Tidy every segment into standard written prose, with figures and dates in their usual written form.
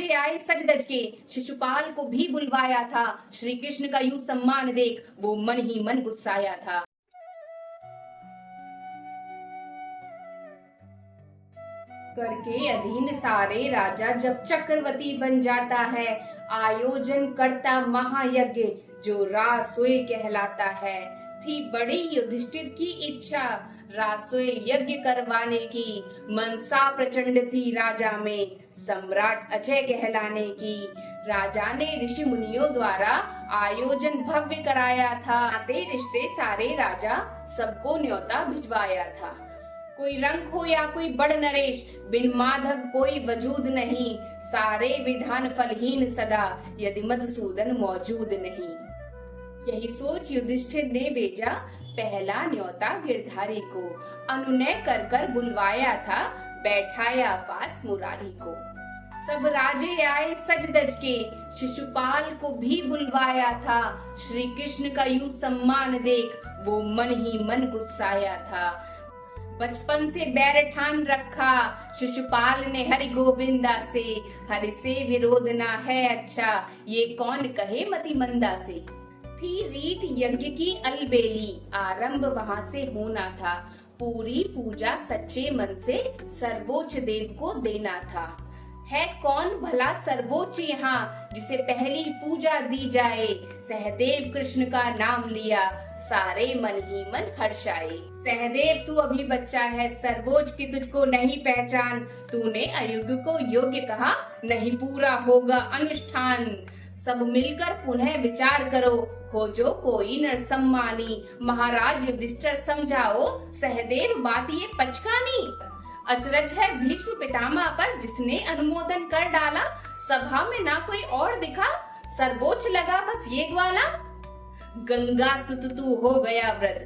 राजे आए सज धज के, शिशुपाल को भी बुलवाया था। श्री कृष्ण का यूं सम्मान देख वो मन ही मन गुस्साया था। करके अधीन सारे राजा जब चक्रवर्ती बन जाता है, आयोजन करता महायज्ञ जो रासोई कहलाता है। थी बड़ी युधिष्ठिर की इच्छा रासोई यज्ञ करवाने की, मनसा प्रचंड थी राजा में सम्राट अजय कहलाने की। राजा ने ऋषि मुनियों द्वारा आयोजन भव्य कराया था, नाते रिश्ते सारे राजा सबको न्योता भिजवाया था। कोई रंग हो या कोई बड़ नरेश, बिन माधव कोई वजूद नहीं, सारे विधान फलहीन सदा यदि मधुसूदन मौजूद नहीं। यही सोच युधिष्ठिर ने भेजा पहला न्योता गिरधारी को, अनुनय कर कर बुलवाया था बैठाया पास मुरारी को। सब राजे आए सज धज के, शिशुपाल को भी बुलवाया था। श्री कृष्ण का यूं सम्मान देख वो मन ही मन गुस्साया था। बचपन से बैर ठान रखा शिशुपाल ने हरि गोविंदा से, हरि से विरोध ना है अच्छा ये कौन कहे मति मंदा से। थी रीत यज्ञ की अलबेली, आरंभ वहां से होना था, पूरी पूजा सच्चे मन से सर्वोच्च देव को देना था। है कौन भला सर्वोच्च यहाँ जिसे पहली पूजा दी जाए, सहदेव कृष्ण का नाम लिया सारे मन ही मन हर्षाए। सहदेव तू अभी बच्चा है, सर्वोच्च की तुझको नहीं पहचान, तूने अयोग्य को योग्य कहा नहीं पूरा होगा अनुष्ठान। सब मिलकर पुनः विचार करो, खोजो कोई नरसम्मानी, महाराज युधिष्ठिर समझाओ सहदेव बात ये पचकानी। अचरज है भीष्म पितामह पर जिसने अनुमोदन कर डाला, सभा में ना कोई और दिखा सर्वोच्च लगा बस ये ग्वाला। गंगा सुत तू हो गया वृद्ध,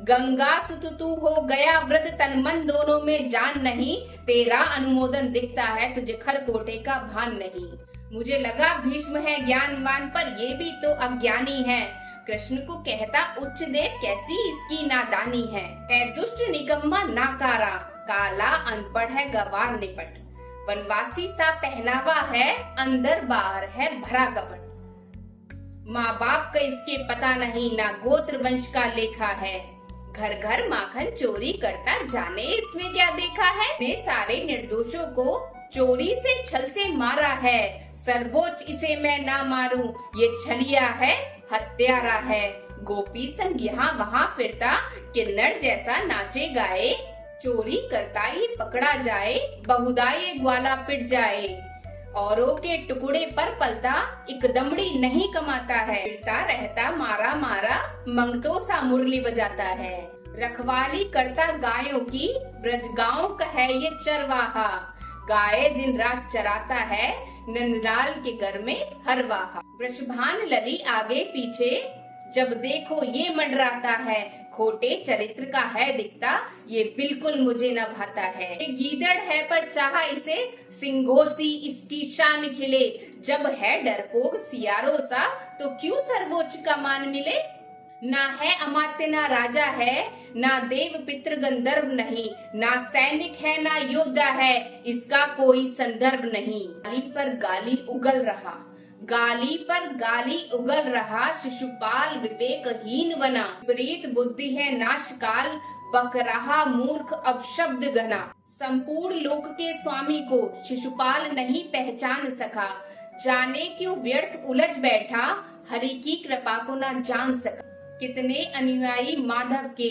गंगा सुत तू हो गया वृद्ध, तन मन दोनों में जान नहीं, तेरा अनुमोदन दिखता है तुझे खरकोटे का भान नहीं। मुझे लगा भीष्म है ज्ञानवान पर ये भी तो अज्ञानी है, कृष्ण को कहता उच्च देव कैसी इसकी नादानी है। दुष्ट निकम्मा नाकारा, काला अनपढ़ है गवार निपट, वनवासी सा पहनावा है अंदर बाहर है भरा कपट। माँ बाप का इसके पता नहीं ना गोत्र वंश का लेखा है, घर घर माखन चोरी करता जाने इसमें क्या देखा है। ने सारे निर्दोषों को चोरी से छल से मारा है, सर्वोच्च इसे मैं ना मारूं ये छलिया है हत्यारा है। गोपी संग यहाँ वहाँ फिरता किन्नर जैसा नाचे गाए, चोरी करता ये पकड़ा जाए बहुधा ये ग्वाला पिट जाए। औरों के टुकड़े पर पलता एक दमड़ी नहीं कमाता है, फिरता रहता मारा मारा मंगतों सा मुरली बजाता है। रखवाली करता गायों की ब्रज गांव का है ये चरवाहा, गाय दिन रात चराता है नंदलाल के घर में हरवाहा। वृषभान लली आगे पीछे जब देखो ये मंडराता है, खोटे चरित्र का है दिखता ये बिल्कुल मुझे न भाता है। गीदड़ है पर चाहा इसे सिंघोसी इसकी शान खिले, जब है डरपोक सियारो सा तो क्यों सर्वोच्च का मान मिले। ना है अमात्य ना राजा है, ना देव पितृ गंधर्व नहीं, ना सैनिक है ना योद्धा है, इसका कोई संदर्भ नहीं। गाली पर गाली उगल रहा, गाली पर गाली उगल रहा, शिशुपाल विवेकहीन बना। विपरीत बुद्धि है नाशकाल, बक रहा मूर्ख अब शब्द घना। संपूर्ण लोक के स्वामी को शिशुपाल नहीं पहचान सका, जाने क्यों व्यर्थ उलझ बैठा, हरि की कृपा को न जान सका। कितने अनुयायी माधव के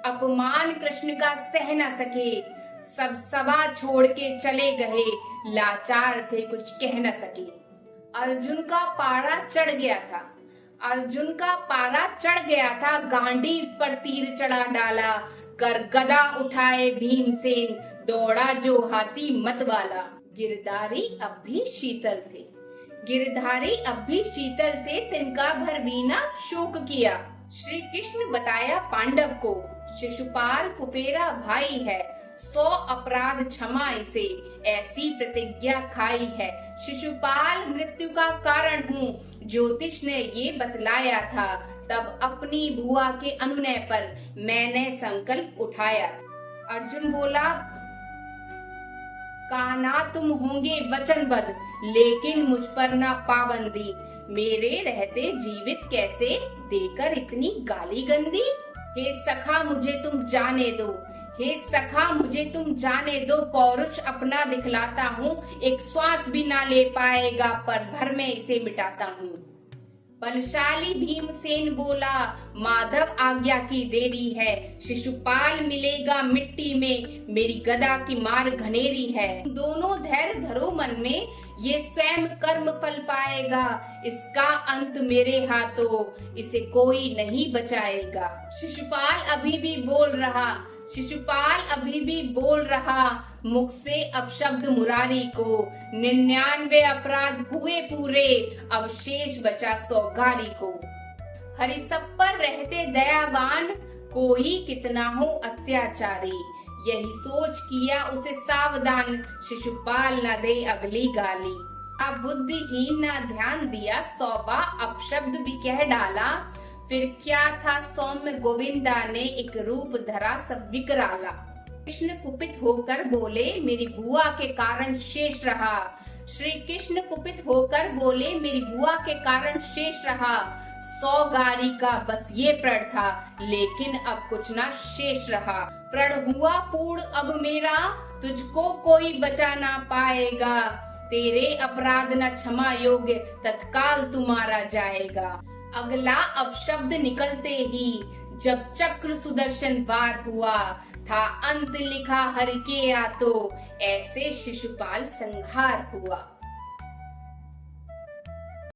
अपमान कृष्ण का सह न सके, सब सभा छोड़ के चले गए, लाचार थे कुछ कह न सके। अर्जुन का पारा चढ़ गया था, अर्जुन का पारा चढ़ गया था, गांडीव पर तीर चढ़ा डाला, कर गदा उठाए भीमसेन, दौड़ा जो हाथी मत वाला। गिरधारी अब भी शीतल थे, गिरधारी अब भी शीतल थे, तिनका भर भी न शोक किया। श्री कृष्ण बताया पांडव को, शिशुपाल फुफेरा भाई है, 100 अपराध क्षमा इसे, ऐसी प्रतिज्ञा खाई है। शिशुपाल मृत्यु का कारण हूँ, ज्योतिष ने ये बतलाया था, तब अपनी बुआ के अनुनय पर मैंने संकल्प उठाया। अर्जुन बोला कान्हा तुम होंगे वचनबद्ध, लेकिन मुझ पर ना पाबंदी। मेरे रहते जीवित कैसे, देकर इतनी गाली गंदी। हे सखा मुझे तुम जाने दो, हे सखा मुझे तुम जाने दो, पौरुष अपना दिखलाता हूँ। एक श्वास भी ना ले पाएगा, पर भर में इसे मिटाता हूँ। बलशाली भीमसेन बोला, माधव आज्ञा की देरी है। शिशुपाल मिलेगा मिट्टी में, मेरी गदा की मार घनेरी है। दोनों धैर्य धरो मन में, ये स्वयं कर्म फल पाएगा। इसका अंत मेरे हाथों, इसे कोई नहीं बचाएगा। शिशुपाल अभी भी बोल रहा, शिशुपाल अभी भी बोल रहा, मुख से अपशब्द मुरारी को। 99 अपराध हुए पूरे, अब शेष बचा 100 गारी को। हरि सब पर रहते दयावान, कोई कितना हो अत्याचारी। यही सोच किया उसे सावधान, शिशुपाल न दे अगली गाली। अब बुद्धिहीन न ध्यान दिया, 100 अपशब्द भी कह डाला। फिर क्या था सौम्य गोविंदा ने, एक रूप धरा सब विकराला। कृष्ण कुपित होकर बोले, मेरी बुआ के कारण शेष रहा। श्री कृष्ण कुपित होकर बोले, मेरी बुआ के कारण शेष रहा। 100 गारी का बस ये प्रण था, लेकिन अब कुछ ना शेष रहा। प्रण हुआ पूर्ण अब मेरा, तुझको कोई बचा ना पाएगा। तेरे अपराध न क्षमा योग्य, तत्काल तुम्हारा जाएगा। अगला अपशब्द निकलते ही, जब चक्र सुदर्शन वार हुआ, था अंत लिखा हरि के आतो, ऐसे शिशुपाल संहार हुआ।